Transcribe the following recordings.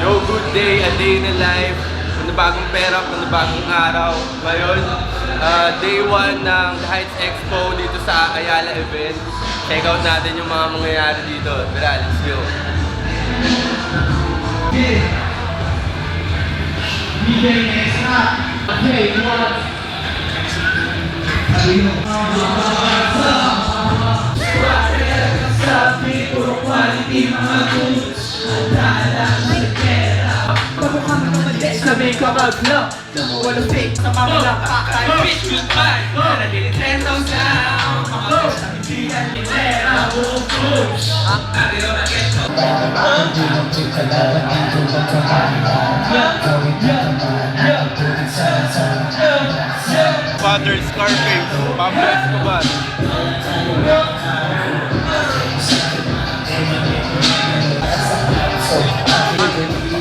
Yo, good day, a day in a life. Panibagong pera, panibagong araw. Ngayon, day 1 ng The Heights Expo dito sa Ayala event. Check out natin yung mga mangyayari dito. Tara, let's go. Sabi, puro quality mga goods. Sabi ko mag-vlog, walang fake sa mga nakakain. Bitch, goodbye, wala din Nintendo sound. Hindi yan nitera, boom. Father Scarface, Pablo Escobar.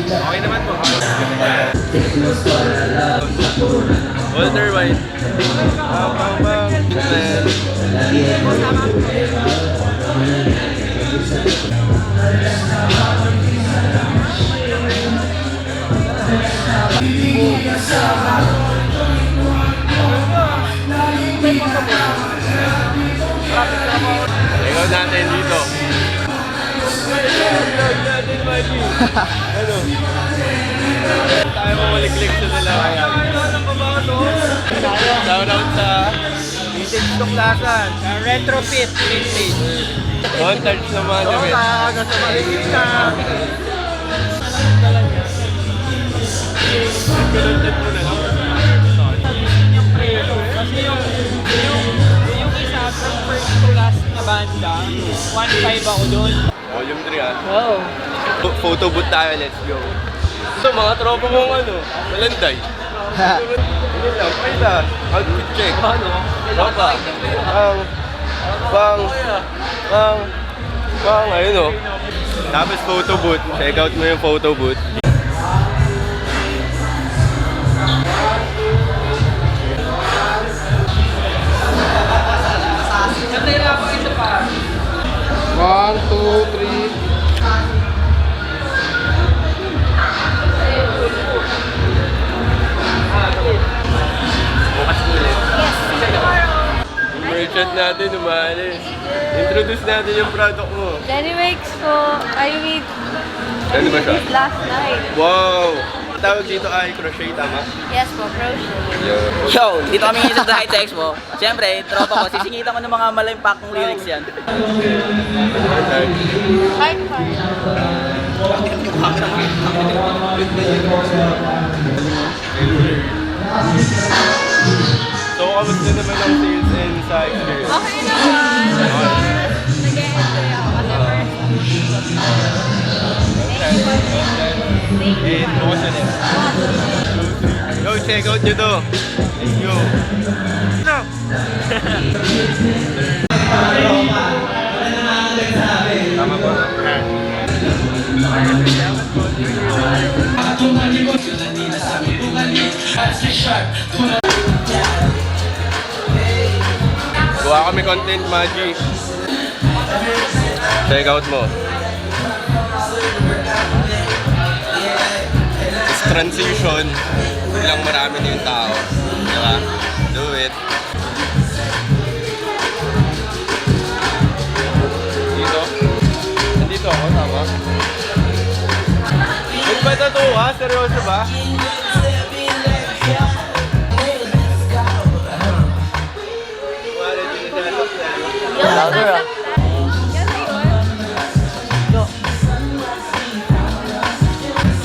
Okay naman po. Walter White. Ikaw natin dito. Ano? Tayo mamaliklik sa dalawa. Shout out sa Vintage Tuklasan. Retrofit vintage. Montage naman namin. Hanggang sa maligid na. Kasi yung isa from first to last na banda, 1.5 ako doon. Volume 3 ah. Oo. Photo booth tayo, let's go. So mga tropa mong ano, malanday. Hindi lang, pwede. Outfit check. Ano? Tropa. Bang, ayun o. Tapos photo booth. Check out mo yung photo booth. One, two, three. Bukas ulit. Yung merchant natin umalis. Introduce natin yung product mo. Jenny Wakes po. I made Ano ba siya? this last night. Wow! Tawag dito ay crochet, tama? Yes po, crochet. Yo, dito kami ngayon sa The Heights Expo. Siyempre, tropa ko, sisingitan ko ng mga malampakong lyrics yan. Heart heart. So, kamusta naman ang sales and sa experience? Okay naman. Nag-enjoy ako kasi first. And bukas na din. Go, check out nyo to. Let's go. No! Tama po. Gawa kami content, Magi. Check out mo. It's transition. Bilang marami na yung tao. Diba? Do it. Dito? Nandito ako, tama? Yung ba ito ha? Seryoso ba? Louder ah.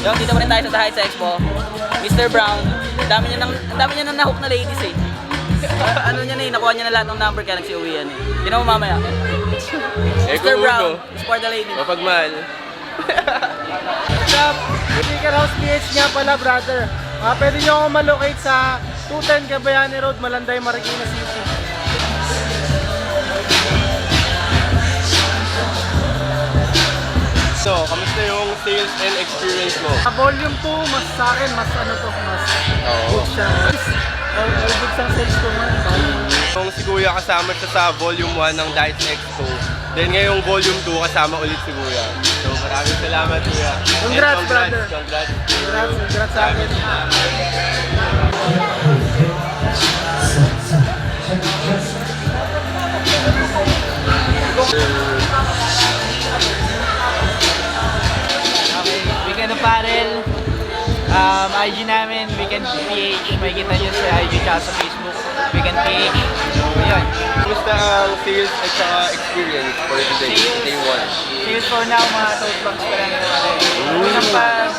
Yo, dito pa rin tayo sa The Heights Expo. Mr. Brown, ang dami niya nang nahook na ladies eh. Ano niya na eh, nakuha niya na lahat ng number kaya nagsiuwian eh. Tignan mo mamaya. Mr. Brown, is for the lady. Mapagmahal. What's up? Speaker House PH nga pala, brother. Pwede nyo ako malocate sa 210 Cabayani Road, Malanday, Marikina City. So, kamusta yung sales and experience mo? Volume 2, mas sa akin, mas ano to, mas good siya. All good ang sales ko man. Nung si Kuya kasama siya sa Volume 1 ng The Heights Expo, then ngayong Volume 2 kasama ulit si Kuya. So, Maraming salamat, kuya. Congrats, And brother. Congrats sa akin. Okay, Weekend Apparel. IG namin, Weekend PH. Makikita nyo sa IG tsaka sa Facebook. Weekend PH. Ayun. Kumusta ang sales at saka experience for today? Day 1. Sales for now, mga tote bags pa lang naman. Unang pag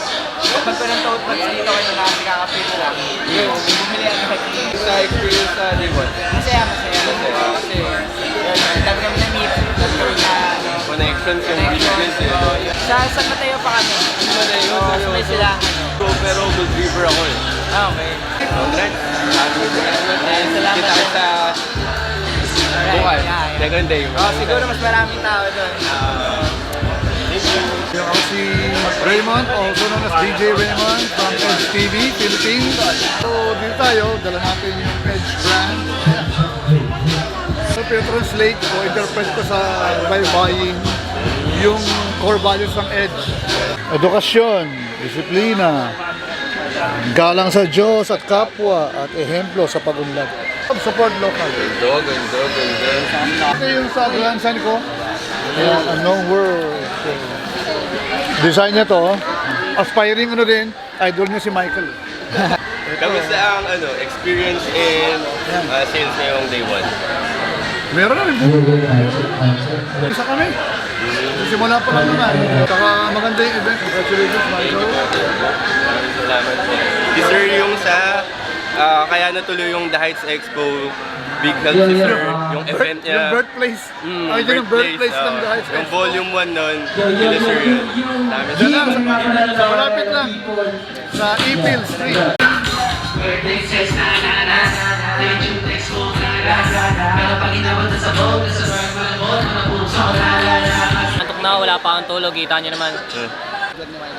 ko ng tote bags dito kayo na kasi kakapit lang. Bumili ako. Sa experience sa day 1. Masaya. Kasi, yun, dami kami na-meet. Dami kami na, Connections yung business eh. Sa Mateo pa kami. Sa may sila. Pero good river ako eh. Okay. Congrats. Maraming salamat. Salamat. Kita kita sa bukas. Second day. Siguro mas maraming tao doon. Ako si Raymond, also known as DJ Raymond from Edge TV, Philippines. So dito tayo, dala natin yung Edge brand. So translate o interpret ko sa by buying yung core values ng Edge. Edukasyon, disiplina, galang sa Diyos at kapwa at ehemplo sa pagunlad. Support local. Ganda. Ito yung sa grandson ko. Ayan, Unknown World. So, design niya to. Aspiring din, idol niya si Michael. Kamusta ang experience in sales ngayong day 1? Meron na rin po. Isa kami. Simula pa lang naman. Saka maganda yung event. Congratulations, Michael. Maraming salamat. Sir, yung sa kaya natuloy yung The Heights Expo Big Help si Sir, yung event niya. Yung birthplace. Ay, yun yung birthplace ng The Heights Yung Expo. volume 1 nun, kila Sir yun. Dami Diyan lang, sa malapit lang. Sa Ipil Street. Antok na, wala pa akong tulog. Kita nyo naman.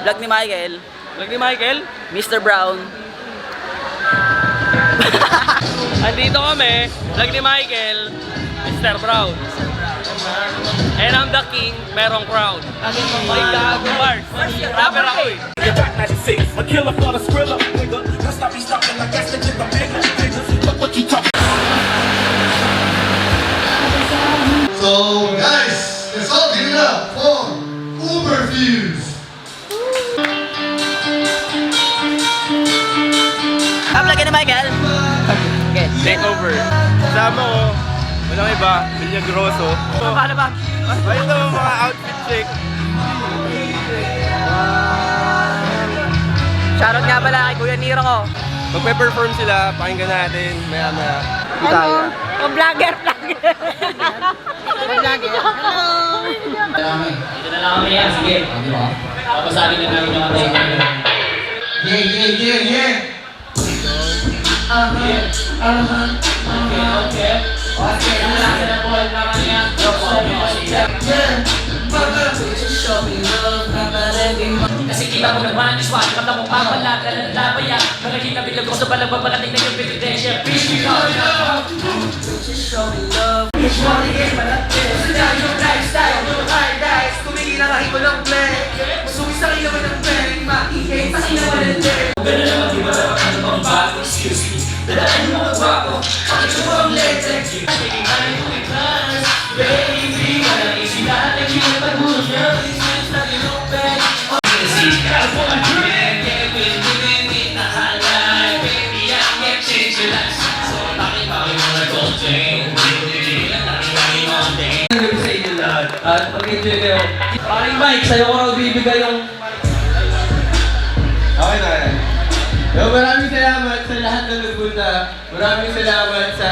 Vlog ni Michael. Vlog ni Michael. Mr. Brown. Andito kami. Vlog ni Michael. Mr. Brown. And I'm the king. Merong crowd. May gago bars. Rapper ako eh. A killer for the skrilla, nigga. Let's not be stopping like that's the nigga, nigga. Look what you talking. So, guys, let's all give it up for Uber Views. Vlog ni Michael. Okay. Takeover. Kasama ko, walang iba, Villagroso. Paano ba? Ayun naman mga outfit check. Shoutout nga pala kay Kuya Niro ko. Magpe-perform sila, pakinggan natin, maya-maya. Ano? O vlogger. Dito na lang kami yan, sige. Papasabi na namin yung ating Kasi kita mo naman, iswat ka mo papala, talalabaya. Nakakita bilang ko sa balang paparating na yung pinitensya. Please be called love. Show me love. It's one again, malapit. Sa yung lifestyle, yung hard dice. Tumigil na kahit walang play. Masuwi sa ilawan ng pwede, makikay sa ilawan ng day. Ganun naman, di ba dapat ano bang bago? Excuse me. Dalaan mo ang bago. Bakit mo ang letre? Taking time to be class. Baby, walang easy natin yung pag-ulo niya. These things that you look back. California dream, yeah, we're living in the high life. Baby, I can't change your life. So, takipawi mo na gold chain. Takipawi mo ang day. Gabi sa inyo lahat. At pag-enjoy kayo. Paring Mike, sa'yo ko raw bibigay yung... Okay na yan. So, maraming salamat sa lahat na nagpunta. Maraming salamat sa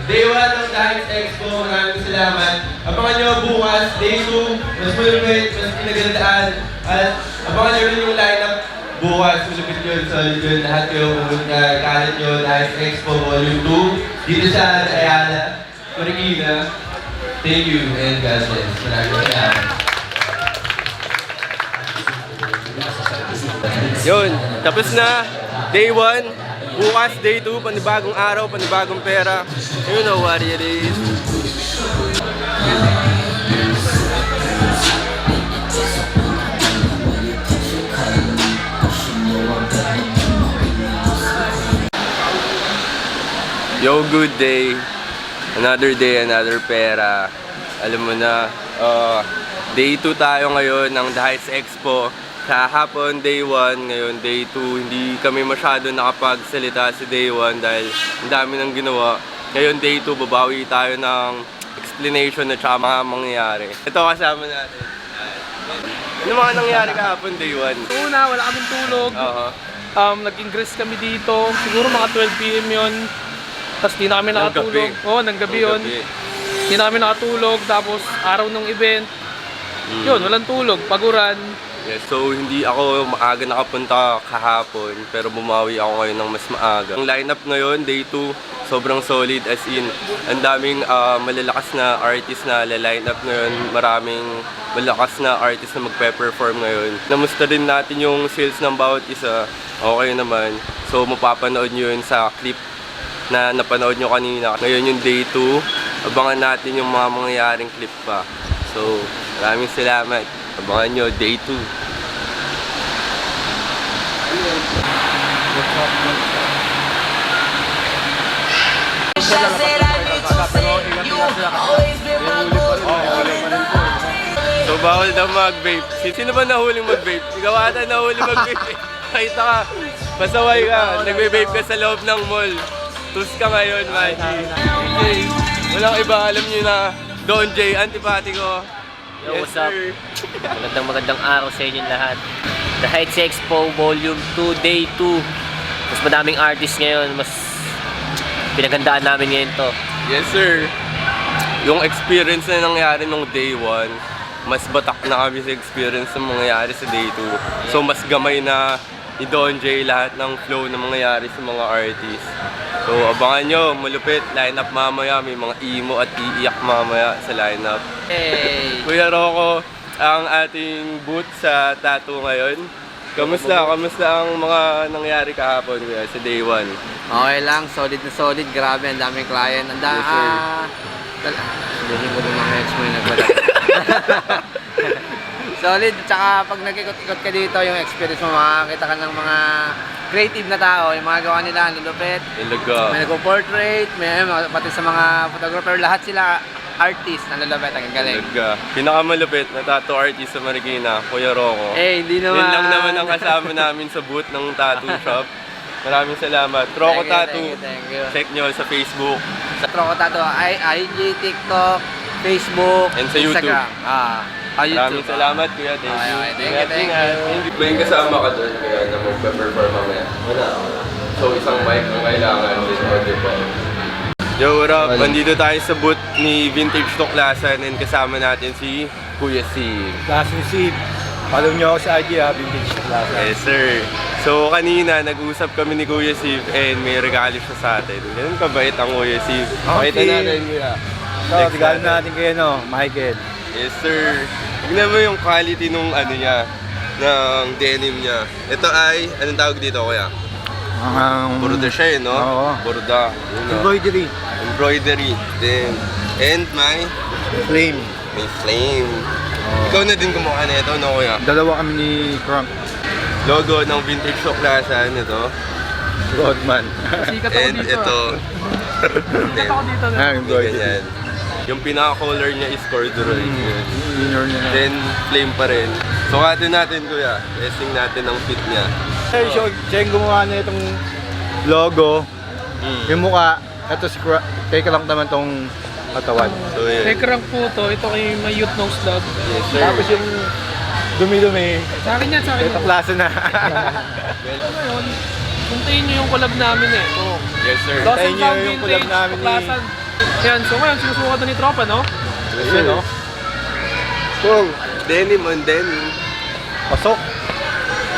Day 1 ng The Heights Expo. Maraming salamat. Abangan nyo bukas, Day 2, mas malupit, mas pinagandaan. At abangan nyo rin yung lineup bukas. Malupit yun, solid yun. Lahat kayo pumunta. Kalat nyo, The Heights Expo Volume 2. Dito sa Ayala, Marikina. Thank you and God bless. Maraming salamat. Yun, tapos na. Day 1, bukas Day 2, panibagong araw, panibagong pera. You know what it is. Yo, good day. Another day, another pera. Alam mo na, day 2 tayo ngayon ng The Heights Expo. Kahapon, day 1, ngayon day 2. Hindi kami masyado nakapagsalita sa day 1 dahil ang dami nang ginawa. Ngayon day 2, babawi tayo ng explanation at saka mga mangyayari. Ito kasama natin. Ano mga nangyari kahapon day 1? Una, wala kaming tulog. Oo. Nag-ingress kami dito. Siguro mga 12 PM yun. Tapos di na kami nakatulog. Oo, ng gabi yun. Di na kami nakatulog. Tapos araw ng event. Yun, walang tulog. Paguran. Yes, so hindi ako maaga nakapunta kahapon pero bumawi ako ngayon ng mas maaga. Ang lineup ngayon, day 2, sobrang solid as in. Ang daming malalakas na artist na line up ngayon. Maraming malakas na artist na magpe-perform ngayon. Namusta din natin yung sales ng bawat isa. Okay naman. So mapapanood nyo yun sa clip na napanood nyo kanina. Ngayon yung day 2, abangan natin yung mga mangyayaring clip pa. So maraming salamat. Abangan nyo, day 2. So bawal daw mag-vape. Sino ba nahuling mag-vape? Ikaw ata nahuling mag-vape. Kahit ka, pasaway ka, nagbe-vape ka sa loob ng mall. Tus ka ngayon, Mikey. Okay. Walang iba, alam nyo na, Don J, antipati ko. Yo, what's up? Magandang araw sa inyong lahat. The Heights Expo Volume 2, Day 2. Mas madaming artists ngayon, mas pinagandaan namin ngayon to. Yes, sir. Yung experience na nangyari nung day 1, mas batak na kami sa experience na mangyayari sa day 2. So, mas gamay na ni Don J lahat ng flow na mangyayari sa mga artists. So, abangan nyo, malupit, lineup mamaya, may mga emo at iiyak mamaya sa lineup. Hey! Kuya Rocco, ang ating booth sa tattoo ngayon. Kamusta? Kamusta ang mga nangyari kahapon kuya, sa day 1? Okay lang, solid na solid. Grabe, ang daming client. Ang Yes, sir. Hindi ko yung mga ex mo yung nagbalat. Solid, tsaka pag nag-ikot-ikot ka dito, yung experience mo, makakita ka ng mga creative na tao. Yung mga gawa nila, ang lulupit. Ilaga. May nagpo-portrait, may pati sa mga photographer, lahat sila artist na lulupit. Ang galing. Ilaga. Pinakamalupit na tattoo artist sa Marikina, Kuya Rocco. Eh, hindi naman. Yun lang naman ang kasama namin sa booth ng tattoo shop. Maraming salamat. Rocco Thank you, Tattoo. thank you. Check nyo sa Facebook. Sa Rocco Tattoo, IG, TikTok, Facebook, And sa YouTube. Instagram. Maraming YouTube. salamat kuya. Thank you. Thank you. May kasama ka doon kaya na magpe-perform mamaya. Wala. So isang mic ang kailangan. Audio pa. Yo, what up? Andito tayo sa booth ni Vintage Tuklasan and kasama natin si Kuya Steve. Classic Steve. Follow nyo ako sa IG Vintage Tuklasan. Yes, sir. So, kanina, nag-usap kami ni Kuya Steve and may regalo siya sa atin. Ganun kabait ang Kuya Steve. Pakita natin, Kuya. So, regalo natin kayo, Michael. Yes, sir. Tignan mo yung quality nung ano niya, ng denim niya. Ito ay, anong tawag dito, Kuya? Burda siya, no? Oo. Burda. Yun, no? Embroidery. Embroidery. Then, and Flame. may flame. Ikaw na din kumuha na ito, no, Kuya? Dalawa kami ni Crunk. Logo ng Vintage Tuklasan, ito. Rodman. Sikat ako And dito. ito. Sikat ako dito. Embroidery. Ganyan. Yung pinaka-color niya is corduroy. Inner niya. Then, flame pa rin. Sukatin natin, Kuya. Testing natin ang fit niya. Hey, siya yung gumawa na itong logo. Yung mukha, ito si take lang naman tong katawan. So, yun. Tekrang po to. Ito kay may youth nose dog. Yes, sir. Tapos yung dumi-dumi, Sa akin yan, sa akin. ito klase na. Ito ngayon, puntayin nyo yung collab namin eh. Ito. Yes, sir. Lost Tayo and nyo Found yung collab Vintage, namin ni- Tuklasan. Yan, so ngayon, sinusukat na ni Tropa, no? Yes, sir. no? Kung denim on denim. Pasok.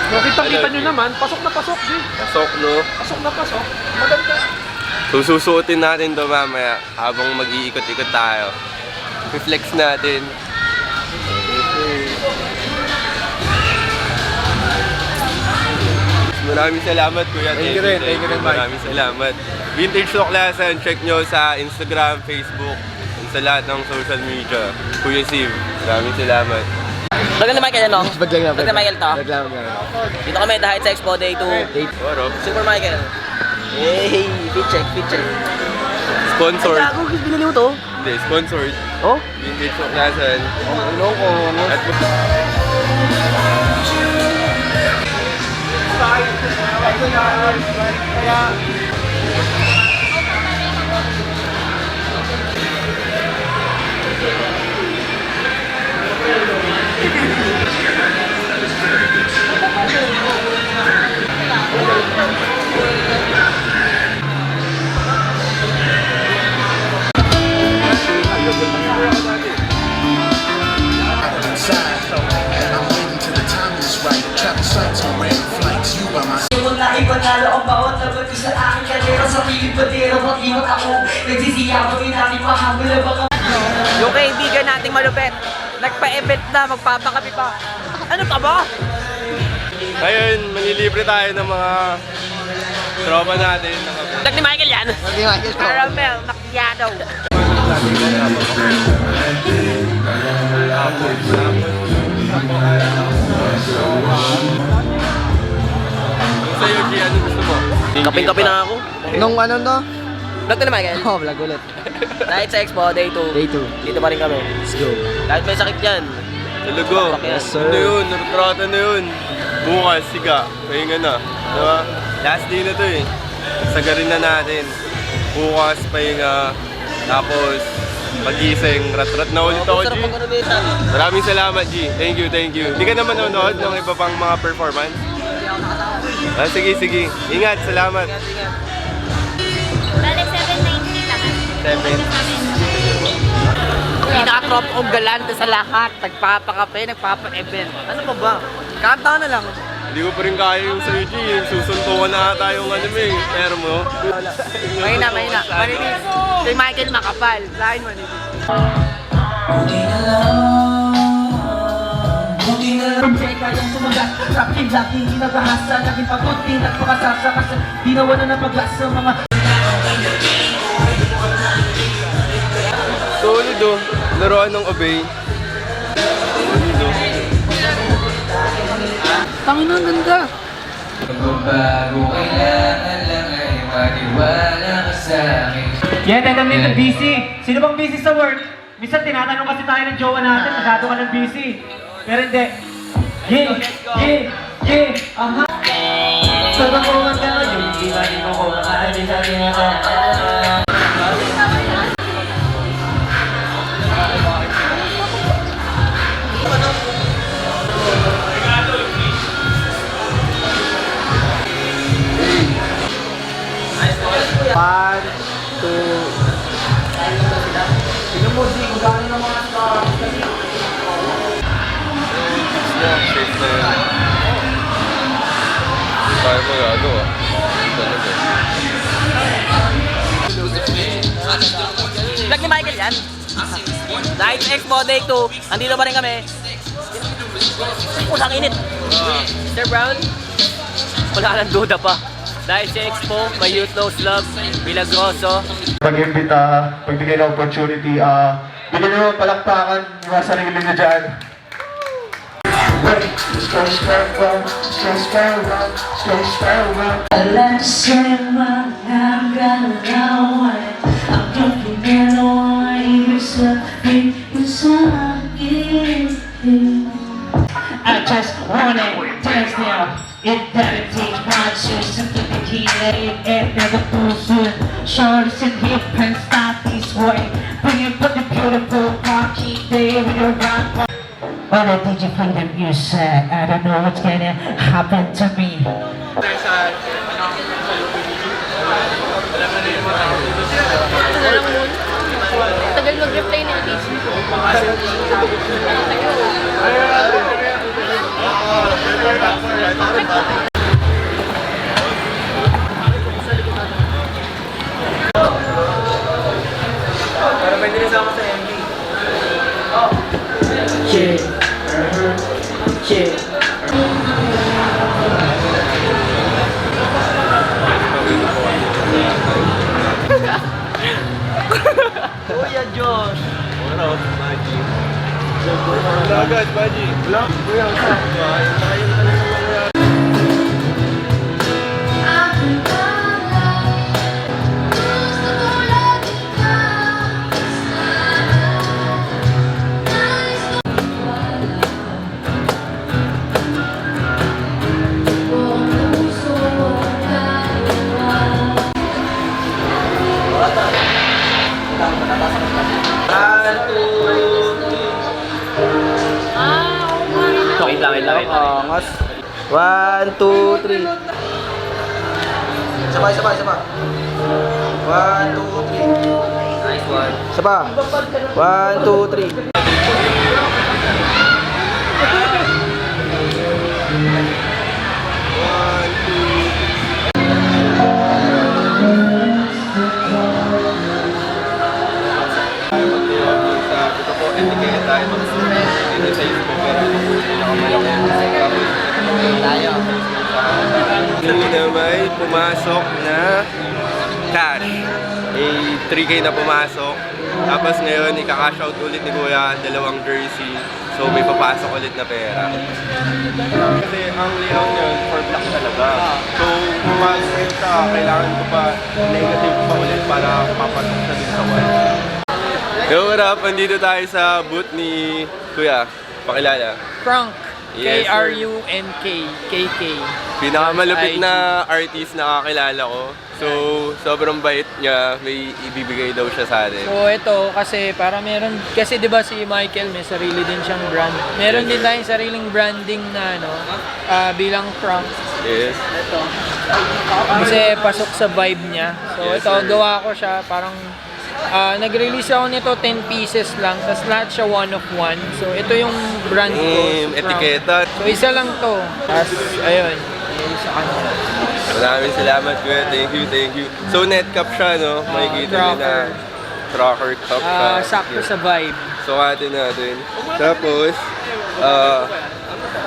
Nakita-kita nyo naman, pasok na pasok, G. Pasok, no? Pasok na pasok. Maganda. So, susuotin natin to mamaya habang mag-iikot-ikot tayo. I-flex natin. Maraming salamat, Kuya. Thank you rin, Mike. Maraming salamat. Vintage Tuklasan, check nyo sa Instagram, Facebook, and sa lahat ng social media. Kuya Steve, maraming salamat. Vlog na Michael, ano? Vlog lang. Vlog na Michael to. Vlog lang. Dito kami, The Heights Expo, Day 2. What up? Super Michael. Hey, fit check, fit check. Sponsored. Gago, binili mo to? Hindi, sponsored. Oh? Vintage Hoklasan. Ano ko? At Ikot na ipanalo ang bawat labat ko sa aking kalero. Sa piling patero, pag-iwat ako. Nagsisiyabot yung natin mahamil na baka. Yung kaibigan nating malupet, nagpa-event na, magpapakapi pa. Ano pa ba? ngayon, manilibre tayo ng mga tropa natin. Dag ni Michael yan. Hindi Michael to. Caramel macchiato. Sa'yo, G, ano gusto mo? Kaping-kapi na ako. Nung ano to? Vlog na Michael. Oh, vlog ulit. Dahil sa Expo, day 2. Day 2. Dito pa rin kami. Let's go. Kahit may sakit yan. Talaga. Yes, sir. Ano yun? Retrato na yun. Bukas, siga. Pahinga na. Diba? Last day na to eh. Sagarin na natin. Bukas, pahinga. Tapos, pagising. Rat-rat na ulit ako, G. Sarap mag-innovation. Maraming salamat, G. Thank you, thank you. Hindi ka naman nanonood ng iba pang mga performance? Ah, sige, sige. Ingat, salamat. Bale, 790 lang. 7. Pinaka-top kong galante sa lahat. Nagpapakape, nagpapa-event. Ano pa ba? Kanta na lang. Hindi ko pa rin kaya yung sa'yo, G. Susuntukan na ata yung anime. Pero mo. Mahina. Manilis. Si Michael makapal. Lain manilis. Hindi kayang sumagat. Rapid laging ginagahasa. Naging pagod, di nagpakasasa. Kasi di nawalan ng pag-asa mga Solid oh. Laruan ng Obey. Solid oh. Tangin na, ganda. Yan, nandang na busy. Sino bang busy sa work? Minsan tinatanong kasi tayo ng jowa natin, masyado ka ng busy. Pero hindi. Aha. Sa bakuhan ka, yung ibanin mo ko, maaari sa tinatawag. Safe na yun. Hindi tayo magagawa. Talaga. Vlog ni Michael yan. Dahil sa Expo Day 2, andito pa rin kami. Unang init. Mr. Brown, wala nang duda pa. Dahil sa Expo, may Youth Knows Love, Milagroso. Pag-imbita, pagbigay ng opportunity, bigyan nyo ng palakpakan yung mga sarili nyo dyan. Alam sa mga galawan, ang pagpinero ay ibig sabihin sa akin. I just wanna dance now. It doesn't take much to simply tequila. It never goes good. Shorts and hip and stop this way. Bring it for the beautiful party day with your rock. When I DJ play the music, I don't know what's gonna happen to me. Tagal mag-reply na yung Para may dinisama sa MD. Shit. Kuya Josh. Ano? Baji. Wala agad, Baji. Wala. Kuya, 1, 2, 3. Sabay. 1, 2, 3. Nice one. Isa pa. 1, 2, 3. Ito po, etiketa. Ito po, dito sa ispo. Pero Tayo. kanina may pumasok na cash. May 3K na pumasok. Tapos ngayon, ika-cash out ulit ni Kuya ang 2 jersey. So may papasok ulit na pera. Kasi ang lihaw yun, for black talaga. So pumasok yun sa kailangan ko pa negative pa ulit para papasok na din sa wall. Yo, what up? Andito tayo sa booth ni Kuya. Pakilala. Frank. Yes, sir. K-R-U-N-K. K-K. Pinakamalupit na artist na kakilala ko. So, sobrang bait niya. May ibibigay daw siya sa atin. So ito kasi para meron kasi 'di ba si Michael may sarili din siyang brand. Meron din tayong sariling branding na bilang Frank. Yes. Ito. Kasi pasok sa vibe niya. So Yes, ito sir. gawa ko siya parang nag-release ako nito 10 pieces lang, tapos lahat siya 1 of 1. So ito yung brand ko. Frank. Etiketa. So isa lang to. Tapos ayun, yun sa kanya. Maraming salamat, Kuya. Thank you. So, net cap siya, no? Makikita niyo na tracker cup siya. Sakto sa vibe. Sukatin natin. Tapos,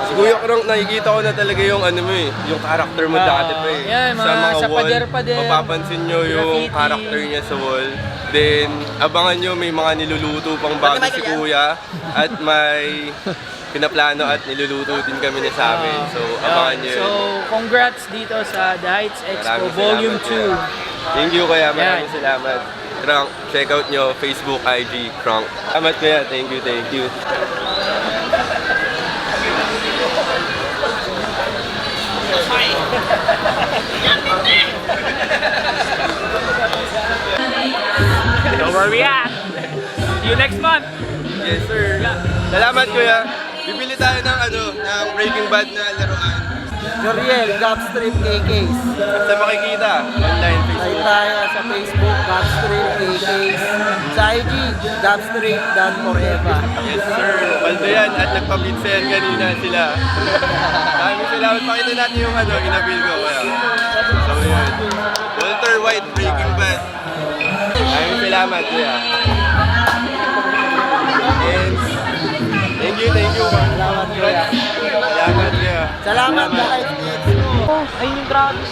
si Kuya Krong, nakikita ko na talaga yung ano mo eh, yung character mo dati pa eh. Yan, sa pader-pader. Mapapansin nyo yung Graffiti. character niya sa wall. Then, abangan nyo, may mga niluluto pang bago si Kuya. At may pinaplano at niluluto din kami ni Sabi. So, abangan nyo yun. So, congrats dito sa The Heights Expo Maraming Volume salamat, 2. Kuya. Thank you, Kuya. Maraming Yan. salamat. Krong, check out nyo, Facebook, IG, Krong. Salamat, Kuya. Thank you. So, where we at? See you next month! Yes, sir. Salamat, Kuya. Bibili tayo ng Breaking Bad na laruan. Joriel, Gapstream KKs. Basta makikita, online, Tayo Facebook. tayo sa Facebook, Gapstream KKs. Sa IG, Gapstream Dan Forever. Yes, sir. Baldo yan. At nagpapinsayan kanina sila. Maraming salamat. Pakita natin yung inabil ko. Kuya. So, yun. Walter White, Breaking Bad. Maraming salamat, Kuya. And, thank you. Salamat, Kuya. Salamat, Kuya. Salamat, guys. Ayun yung Travis.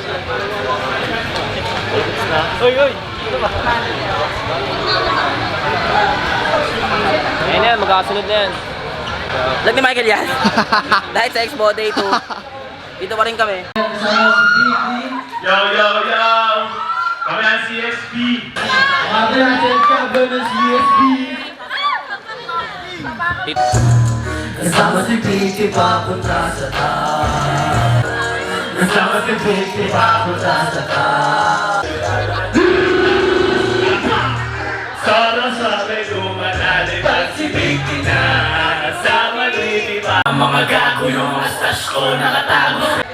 Oy! Ayun na yan, magkasunod na yan. Vlog ni Michael yan. Dahil sa Expo Day 2, dito pa rin kami. Yo! Kami ang CSP! Kasama si Titi papunta sa taas. Kasama si Titi papunta sa taas. Sana sabi gumanali pag si Vicky na sa malili pa. Ang mga gago yung astas ko nakatago.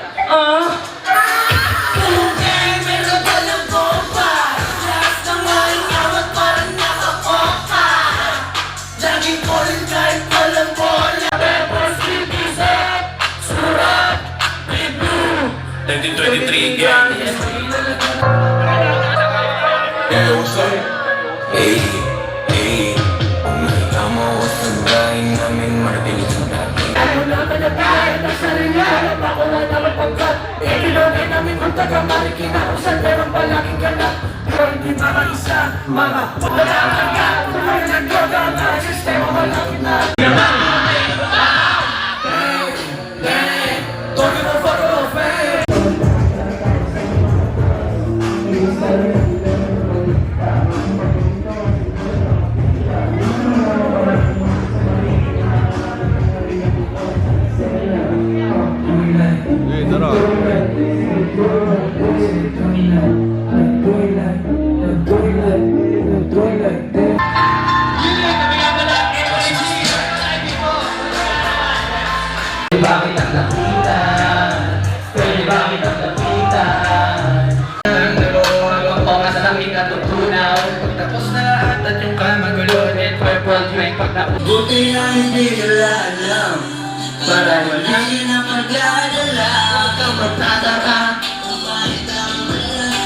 Buti na hindi nila alam. Para wala na mag-alala. Huwag kang magtataka.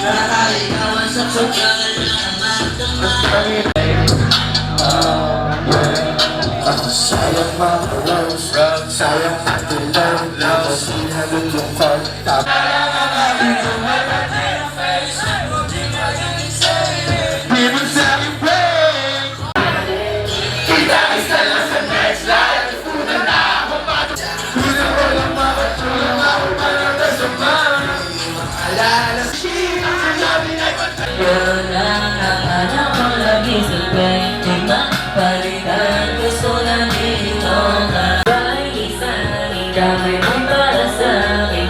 Nakakaligawan sa pagkakalaman. Ako sayang mga rose, sayang ating love, sinalulungkot. Di mo sa akin break. Kita isa lang sa next life. Una na ako pa. Una ko lang makatulong ako pa ng kasama. Maalala siya, sabi na ipatay. Yun lang ang anak ko lagi sa pwede mapalitan. Gusto na dito ka. Bye-bye, kami mong para sa akin.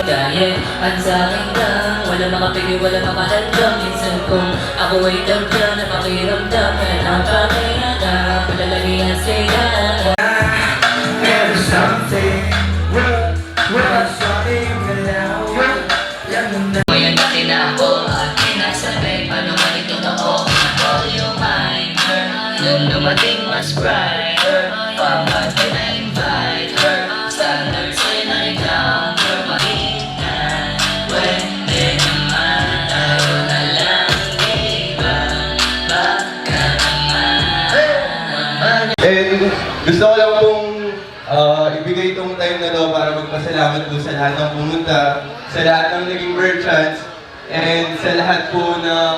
Dahil ang sa akin lang, wala makapigil, wala makahandang. Minsan kung ako ay damdam na makiramdam na napakayada, palalagihan sa'yo. There's something we're starting now. Ngayon na kinako at kinasabay, paano man ito totoo? All your mind, nung dumating mas brighter, papat ka na invite her, standards ay na-encounter, makita, pwede naman tayo na lang, diba? Baka naman. And gusto ko lang pong ibigay itong time na to para magpasalamat po sa lahat ng pumunta, sa lahat ng naging merchants, and sa lahat po ng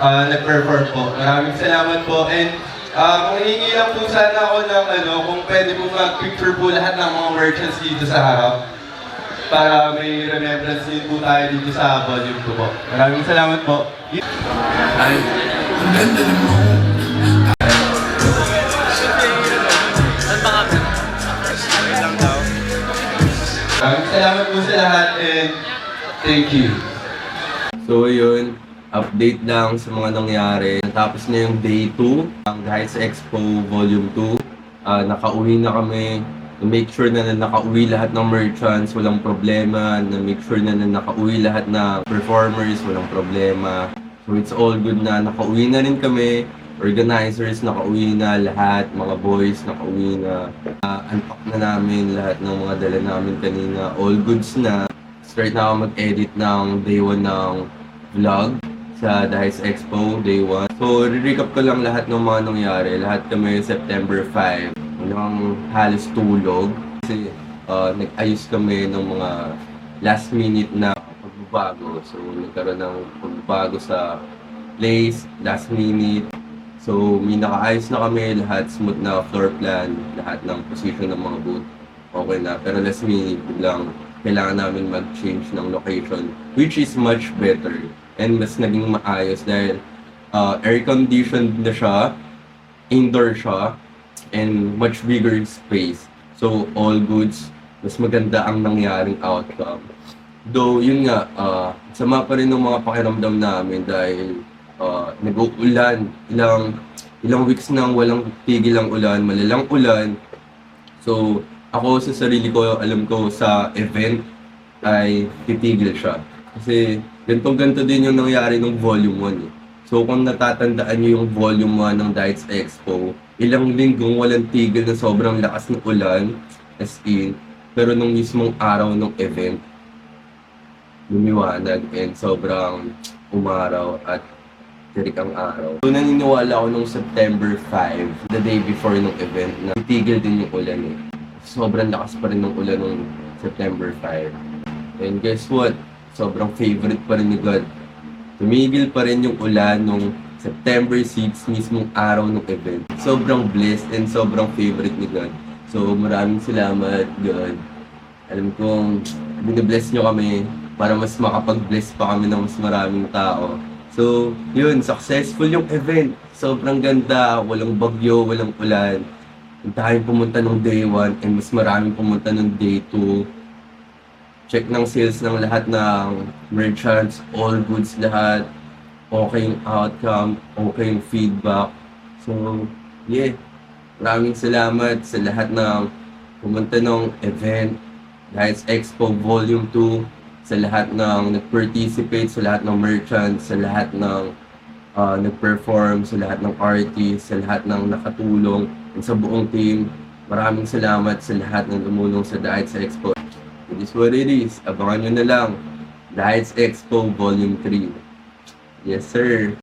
nag-perform po. Maraming salamat po. And kung hihingi lang po sana ako ng kung pwede po mag-picture po lahat ng mga merchants dito sa harap para may remembrance din po tayo dito sa volume ko po. Maraming salamat po. Ay, ang ganda naman. Maraming salamat po sa lahat and thank you. So yun, update lang sa mga nangyari. Natapos na yung day 2 ng Heights Expo Volume 2. Nakauwi na kami. Na-make sure na nakauwi lahat ng merchants, walang problema. Na-make sure na nakauwi lahat na performers, walang problema. So it's all good na. Nakauwi na rin kami. Organizers, nakauwi na lahat. Mga boys, nakauwi na. Unpack na namin lahat ng mga dala namin kanina. All goods na. Start na ako mag-edit ng day 1 ng vlog sa The Heights Expo, day 1. So, re-recap ko lang lahat ng mga nangyari. Lahat kami September 5. Walang halos tulog. Kasi nag-ayos kami ng mga last minute na pagbabago. So, nagkaroon ng pagbabago sa place, last minute. So, may nakaayos na kami, lahat smooth na floor plan, lahat ng position ng mga booth. Okay na, pero last minute lang, kailangan namin mag-change ng location, which is much better and mas naging maayos dahil air-conditioned na siya, indoor siya, and much bigger space. So, all goods, mas maganda ang nangyaring outcome. Though, yun nga, sama pa rin ng mga pakiramdam namin dahil nag-uulan, ilang weeks nang walang tigil ang ulan, malalang ulan. So, ako sa sarili ko, alam ko sa event ay titigil siya. Kasi ganto din yung nangyari ng Volume 1 eh. So, kung natatandaan niyo yung Volume 1 ng Heights Expo, ilang linggong walang tigil na sobrang lakas ng ulan, as in, pero nung mismong araw ng event, lumiwanag and sobrang umaraw at tirik ang araw. So, naniniwala ako nung September 5, the day before ng event, na titigil din yung ulan eh. Sobrang lakas pa rin ng ulan nung September 5. And guess what? Sobrang favorite pa rin ni God. Tumigil pa rin yung ulan nung September 6, mismong araw ng event. Sobrang blessed and sobrang favorite ni God. So, maraming salamat, God. Alam kong binibless nyo kami para mas makapag-bless pa kami ng mas maraming tao. So, yun, successful yung event. Sobrang ganda, walang bagyo, walang ulan. Ang tayong pumunta nung day 1 and mas maraming pumunta nung day 2. Check ng sales ng lahat ng merchants, all goods lahat. Okay yung outcome, okay yung feedback. So, yeah. Maraming salamat sa lahat ng pumunta ng event, Heights Expo Volume 2. Sa lahat ng nag-participate, sa lahat ng merchants, sa lahat ng nag-perform, sa lahat ng artists, sa lahat ng nakatulong, and sa buong team. Maraming salamat sa lahat ng tumulong sa The Heights Expo. It is what it is. Abangan nyo na lang. The Heights Expo Volume 3. Yes, sir.